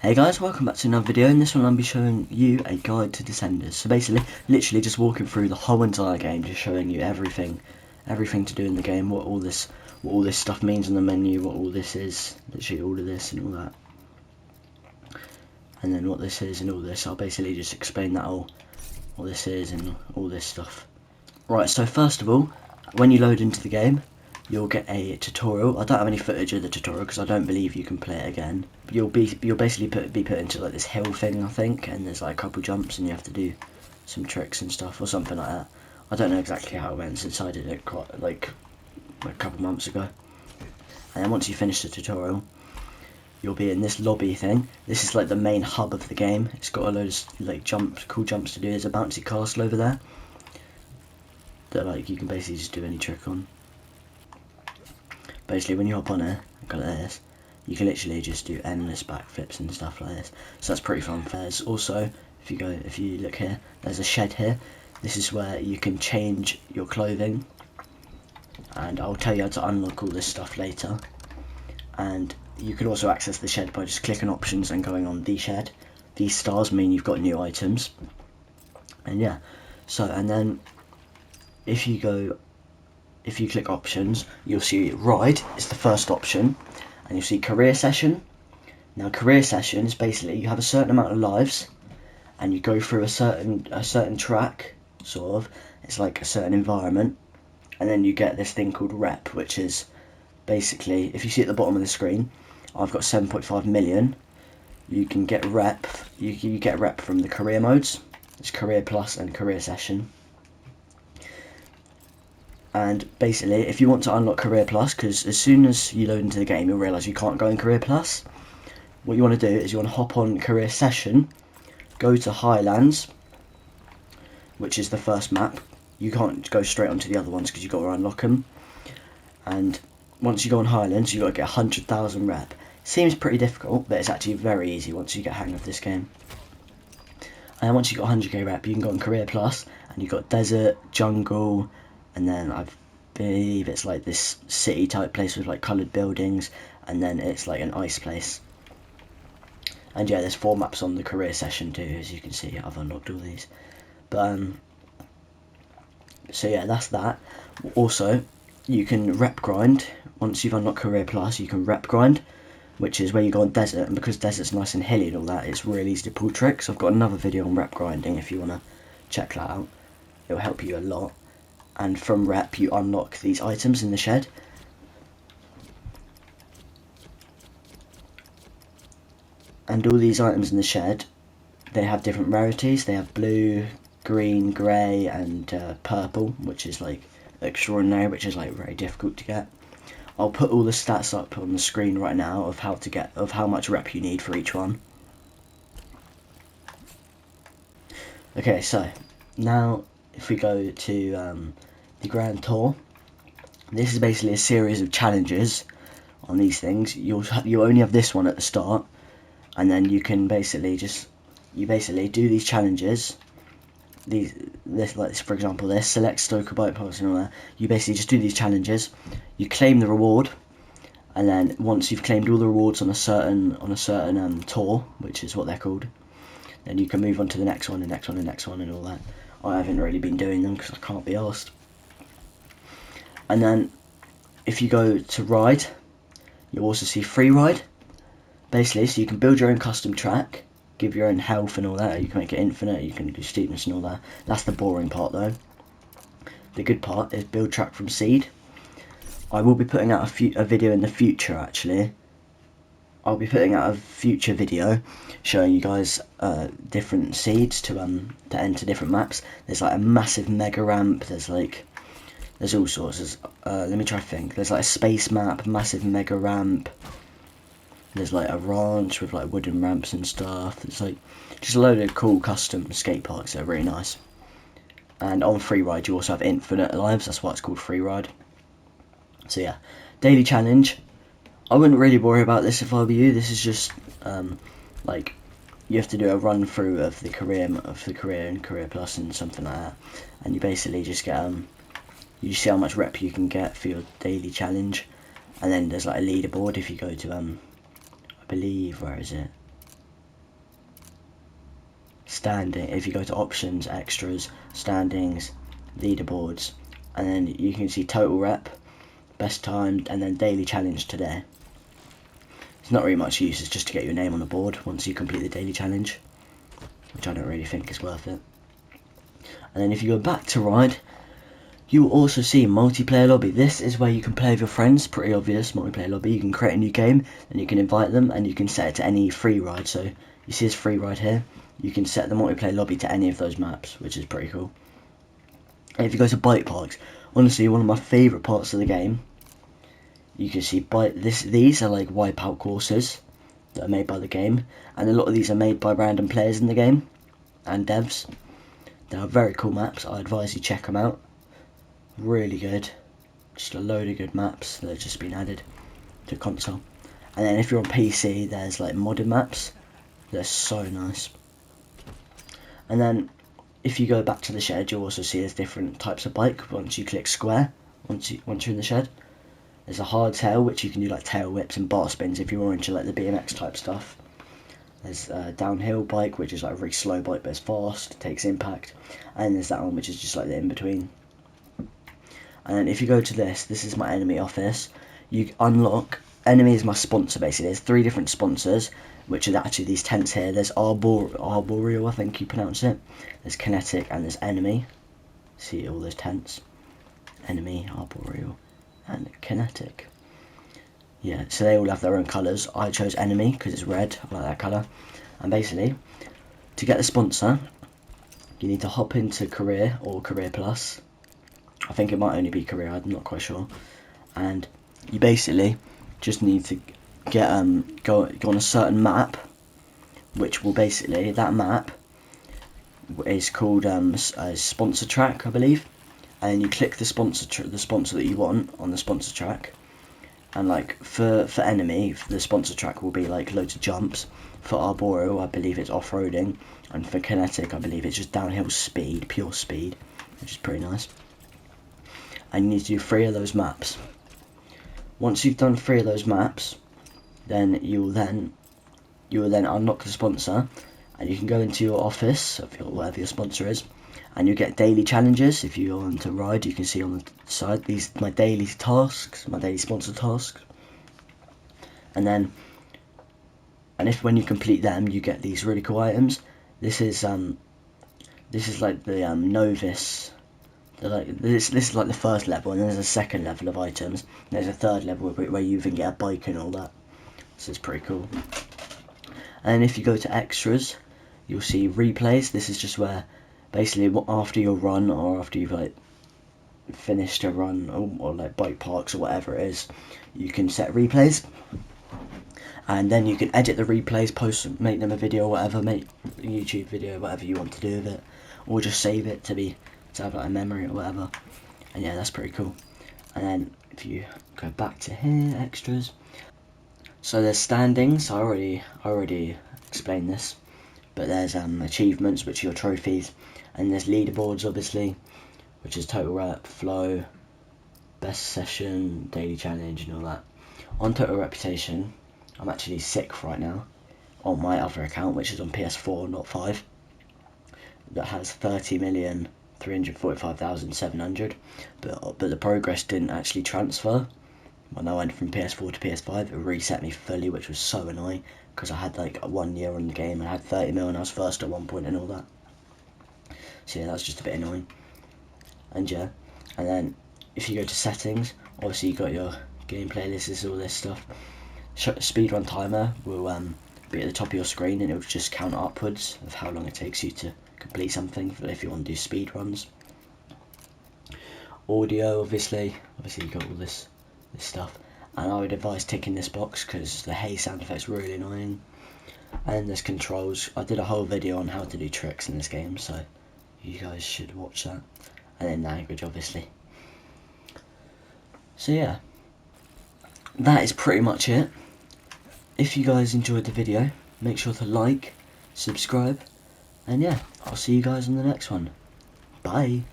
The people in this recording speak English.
Hey guys, welcome back to another video. In this one I'll be showing you a guide to Descenders. So basically, literally just walking through the whole entire game, just showing you everything to do in the game, what all this stuff means on the menu, what all this is, literally all of this and all that. And then what this is and all this, I'll basically just explain that all, what this is and all this stuff. Right, so first of all, when you load into the game, you'll get a tutorial. I don't have any footage of the tutorial because I don't believe you can play it again. But you'll basically be put into like this hill thing, I think, and there's like a couple jumps and you have to do some tricks and stuff or something like that. I don't know exactly how it went since I did it quite like a couple months ago. And then once you finish the tutorial, you'll be in this lobby thing. This is like the main hub of the game. It's got a load of like cool jumps to do. There's a bouncy castle over there that like you can basically just do any trick on. Basically, when you hop on it, like this, you can literally just do endless backflips and stuff like this. So that's pretty fun. There's also, if you look here, there's a shed here. This is where you can change your clothing, and I'll tell you how to unlock all this stuff later. And you can also access the shed by just clicking options and going on the shed. These stars mean you've got new items. And yeah, so and then if you click options, you'll see ride is the first option, and you'll see career session. Now career session is basically you have a certain amount of lives and you go through a certain track, sort of. It's like a certain environment, and then you get this thing called rep, which is basically, if you see at the bottom of the screen, I've got 7.5 million. You can get rep, you get rep from the career modes. It's career plus and career session. And basically, if you want to unlock Career Plus, because as soon as you load into the game, you'll realise you can't go in Career Plus. What you want to do is you want to hop on Career Session, go to Highlands, which is the first map. You can't go straight onto the other ones because you've got to unlock them. And once you go on Highlands, you've got to get 100,000 rep. Seems pretty difficult, but it's actually very easy once you get hang of this game. And once you've got 100k rep, you can go on Career Plus, and you've got Desert, Jungle, and then I believe it's like this city type place with like coloured buildings, and then it's like an ice place. And yeah, there's 4 maps on the career session too, as you can see. I've unlocked all these. But so yeah, that's that. Also, you can rep grind. Once you've unlocked Career Plus, you can rep grind, which is where you go on desert, and because desert's nice and hilly and all that, it's really easy to pull tricks. I've got another video on rep grinding if you want to check that out. It'll help you a lot. And from rep you unlock these items in the shed. And all these items in the shed, they have different rarities. They have blue, green, grey and purple, which is like extraordinary, which is like very difficult to get. I'll put all the stats up on the screen right now of how much rep you need for each one. Okay, so now if we go to the Grand Tour, this is basically a series of challenges on these things. You only have this one at the start, and then you can basically do these challenges. Like for example, this select Stoker bypass and all that. You basically just do these challenges. You claim the reward, and then once you've claimed all the rewards on a certain tour, which is what they're called, then you can move on to the next one, and next one, and next one, and all that. I haven't really been doing them because I can't be asked. And then if you go to ride, you'll also see free ride, basically, so you can build your own custom track, give your own health and all that. You can make it infinite, you can do steepness and all that. That's the boring part though. The good part is build track from seed. I will be putting out a video in the future actually. I'll be putting out a future video showing you guys different seeds to enter different maps. There's like a massive mega ramp, there's all sorts. Let me try to think. There's like a space map, massive mega ramp. There's like a ranch with like wooden ramps and stuff. It's like just a load of cool custom skate parks that are really nice. And on free ride you also have infinite lives. That's why it's called free ride. So yeah, daily challenge. I wouldn't really worry about this if I were you. This is just like you have to do a run through of the career and career plus and something like that, and you basically just get you see how much rep you can get for your daily challenge. And then there's like a leaderboard if you go to I believe, where is it? standing. If you go to options, extras, standings, leaderboards, and then you can see total rep, best time, and then daily challenge today. It's not really much use, it's just to get your name on the board once you complete the daily challenge, which I don't really think is worth it. And then if you go back to ride, you will also see multiplayer lobby. This is where you can play with your friends, pretty obvious, multiplayer lobby. You can create a new game, and you can invite them, and you can set it to any free ride. So you see this free ride here, you can set the multiplayer lobby to any of those maps, which is pretty cool. And if you go to bike parks, honestly, one of my favourite parts of the game, you can see these are like wipeout courses that are made by the game, and a lot of these are made by random players in the game and devs. They are very cool maps. I advise you check them out. Really good. Just a load of good maps that have just been added to console. And then if you're on PC, there's like modded maps. They're so nice. And then if you go back to the shed, you'll also see there's different types of bike once you click square. Once you're in the shed, there's a hardtail, which you can do like tail whips and bar spins if you're into like the BMX type stuff. There's a downhill bike, which is like a very slow bike but it's fast, it takes impact. And there's that one which is just like the in-between. And then if you go to this is my enemy office. You unlock, enemy is my sponsor basically. There's 3 different sponsors, which are actually these tents here. There's Arboreal, I think you pronounce it. There's Kinetic and there's Enemy. See all those tents. Enemy, Arboreal and Kinetic. Yeah, so they all have their own colours. I chose Enemy because it's red, I like that colour. And basically, to get the sponsor, you need to hop into Career or Career Plus. I think it might only be Career, I'm not quite sure. And you basically just need to get go on a certain map, which will basically, that map is called a sponsor track, I believe. And you click the sponsor that you want on the sponsor track. And like for Enemy, the sponsor track will be like loads of jumps. For Arboreal, I believe it's off-roading, and for Kinetic, I believe it's just downhill speed, pure speed, which is pretty nice. And you need to do 3 of those maps. Once you've done 3 of those maps, then you will then unlock the sponsor, and you can go into your office of whatever your sponsor is, and you get daily challenges. If you want to ride, you can see on the side these my daily tasks, my daily sponsor tasks. And if when you complete them, you get these really cool items. This is like the novice. This is like the first level, and there's a second level of items. And there's a third level where you even get a bike and all that. So it's pretty cool. And if you go to extras, you'll see replays. This is just where basically after your run, or after you've like finished a run, or like bike parks or whatever it is, you can set replays. And then you can edit the replays, make them a video or whatever, make a YouTube video, whatever you want to do with it, or just save it to have like a memory or whatever. And yeah, that's pretty cool. And then if you go back to here, extras, so there's standings. I already explained this, but there's achievements, which are your trophies, and there's leaderboards obviously, which is total rep, flow, best session, daily challenge and all that. On total reputation, I'm actually 6th right now on my other account, which is on PS4, not 5, that has 30,345,700, but the progress didn't actually transfer. When I went from PS4 to PS5, it reset me fully, which was so annoying, because I had like 1 year on the game, and I had 30 mil and I was first at one point and all that. So yeah, that's just a bit annoying. And yeah, and then if you go to settings, obviously you got your gameplay list, this is all this stuff. Speedrun timer will be at the top of your screen, and it will just count upwards of how long it takes you to complete something, if you want to do speed runs. Audio, obviously you got all this stuff, and I would advise ticking this box because the hey sound effect's really annoying. And there's controls. I did a whole video on how to do tricks in this game, so you guys should watch that. And then language, obviously. So yeah, that is pretty much it. If you guys enjoyed the video, make sure to like, subscribe, and yeah, I'll see you guys on the next one. Bye.